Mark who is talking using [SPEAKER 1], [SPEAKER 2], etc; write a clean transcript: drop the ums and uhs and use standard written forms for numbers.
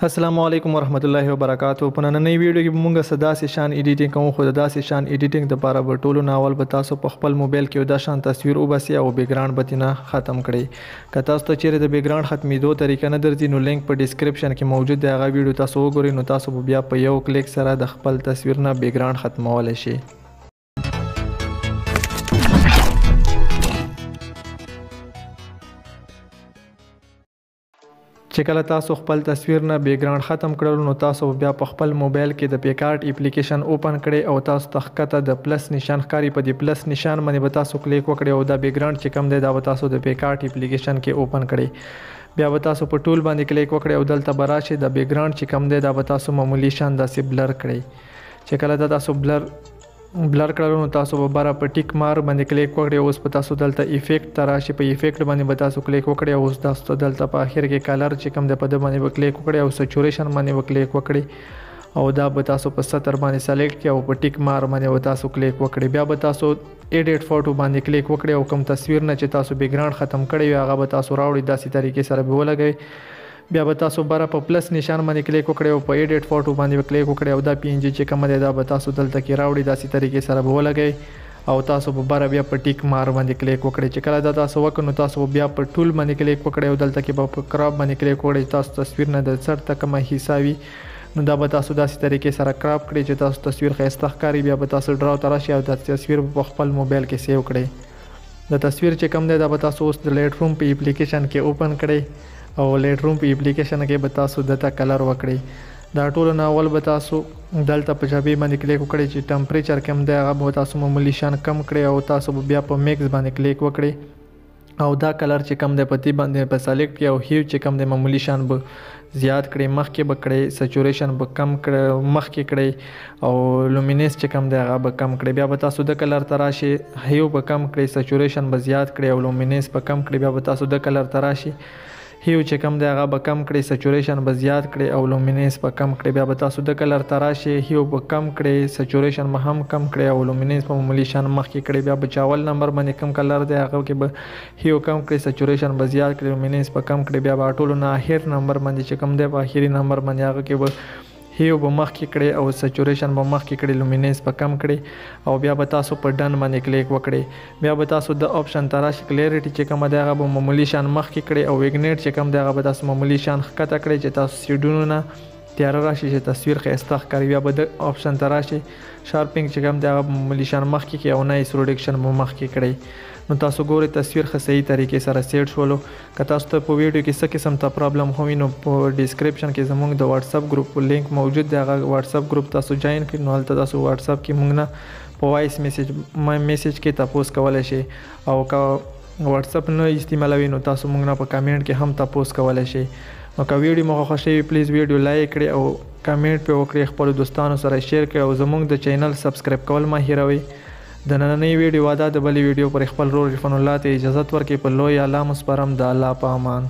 [SPEAKER 1] السلام علیکم ورحمت الله وبرکاتہ. په نننۍ ویډیو کې موږ صدا سي شان ایډیټینګ کوو. خو د داسې شان ایډیټینګ د لپاره به ټولو ناول به تاسو په خپل موبایل کې د شان تصویر وباسي او بیک ګراوند به تینا ختم کړئ. که تاسو ته چیرې د بیک ګراوند ختمېدو طریقه نه درځي نو لینک په ډسکرپشن کې موجود دی. هغه ویډیو تاسو وګورئ نو تاسو به بیا په یو کلیک سره د خپل تصویر نه بیک ګراوند ختمولی شئ. چې کله تاسو خپل تصویر نه بیک ګراوند ختم کړل نو تاسو بیا په خپل موبایل کې د پیک آرټ اپلیکیشن اوپن کړئ او تاسو تخکته د پلس نشان ښکاري. په دې پلس نشان باندې به تاسو کلیک وکړئ او دا بیک ګراوند چې کوم دی دا به تاسو د پیک آرټ اپلیکیشن کې اوپن کړئ. بیا به تاسو په ټول باندې کلیک وکړئ او دلته به راشي د بیک ګراوند چې کوم دی دا به تاسو معمولی شان داسې بلر کړئ. چې کله دا تاسو بلر کړل نو تاسو به بره په ټیک مار باندې کلیک وکړئ. اوس په تاسو دلته افیکټ ته راشي. په افیکټ باندې به تاسو کلیک وکړئ او اوس تاسو دلته په اخر کې کلر چې کوم دی په ده باندې به کلیک وکړئ او سچوریشن باندې به کلیک وکړئ او دا به تاسو په سطر باندې سلیکټ کړئ او په ټیک مار باندې به تاسو کلیک وکړئ. بیا به تاسو ایډیټ فوټو باندې کلیک وکړئ او کوم تصویر نه چې تاسو بیک ګراوند ختم کړی وي هغه به تاسو راوړئ داسې طریقې سره به ولګئ. بیا به تاسو بره په پلس نشان باندې کلیک وکړئ او په ایډیټ فوټو باندې کلیک وکړئ او دا پی ان جی چې کومه دی دا به تاسو دلته کې راوړئ داسې طریقې سره به ولګئ او تاسو به بره بیا په ټیک مار باندې کلیک وکړئ. چې کله دا تاسو وکړئ نو تاسو بیا په ټول باندې کلیک وکړئ او دلته کې به په کراپ باندې کلیک وکړئ. تاسو تصویر نه د سر ته کومه حصه وي نو دا به تاسو داسې طریقې سره کراپ کړئ چې تاسو تصویر ښایسته ښکاري. بیا به تاسو ډراو ته راشئ او دا تصویر په خپل موبایل کې سیو کړئ. د تصویر چې کوم دی دا به تاسو اوس د لایټ روم په اپلیکیشن کې اوپن کړئ او لایټ روم په اپلیکیشن کې به تاسو دته کلر وکړئ. دا ټول ناول به تاسو دلته په چابي باندې کلیک وکړئ چې ټمپریچر کوم دی هغه به تاسو معمولی شان کم کړئ او تاسو به بیا په میکس باندې کلیک وکړئ او دا کلر چې کوم دی په دې باندې په سلیکټ کړئ او هیو چې کوم دی معمولی شان به زیات کړئ مخکې به کړئ سچوریشن به کم کړئ مخکې کړئ او لومینس چې کوم دی هغه به کم کړئ. بیا به تاسو د کلر ته راشئ هیو به کم کړئ سچوریشن به زیات کړئ او لومینس به کم کړئ. بیا به تاسو د کلر ته راشئ هیو چې کم دی هغه به کم کړئ سچوریشن به زیات کړئ او لومینس به کم کړئ. بیا به تاسو د کلر ته راشئ هیو به کم کړئ سچوریشن به هم کم کړئ او لومینس په معمولی شان مخکې کړئ. بیا به چاول نمبر باندې کم کلر دی هغه کې به هیو کم کړئ سچوریشن به زیات کړئ لومینس به کم کړئ. بیا به ټولو نه اخر نمبر باندې چې کم دی په اخري نمبر باندې هغه کې به هیو به مخکې کړئ او سچوریشن به مخکې کړئ لومینس به کم کړئ او بیا به تاسو په ډن باندې کلیک وکړئ. بیا به تاسو د اپشن ته راشئ کلیریټي چې کومه دی هغه به معمولی شان مخکې کړئ او ویګنیټ چې کوم دی هغه به تاسو معمولی شان ښکته کړئ چې تاسو سیډونو نه تیاره راشي چې تصویر ښایسته ښکاري. بیا به د اپشن ته راشئ شارپینګ چې کوم دی هغه معمولی شان مخکې کړئ او نایس ریډکشن به مخکې کړئ. نو تاسو ګورئ تصویر ښه صحیح طریقې سره سیټ شولو. که تاسو ته په ویډیو کې څه قسم ته پرابلم هم وي نو په ډسکرپشن کې زموږ د واتساپ ګروپ لینک موجود دی. هغه واتساپ ګروپ تاسو جوین کړئ نو هلته تاسو واتساپ کې موږ نه په وایس میسیج کې تاسو کولی شئ او که واتساپ نه استعمالوي نو تاسو موږ نه په کامنټ کې هم تاسو کولی شئ. نو که ویډیو مو خوښ شوي پلیز ویډیو لایک کړئ او کامنټ پې وکړئ خپلو دوستانو سره شیر کړئ او زموږ د چینل سبسکرایب کول مه هیروئ. د نننۍ ویډیو واده د بلې ویډیو پر خپل رور عرفان الله ته اجازت ورکړئ. په لوی الله مسپارم د الله په امان.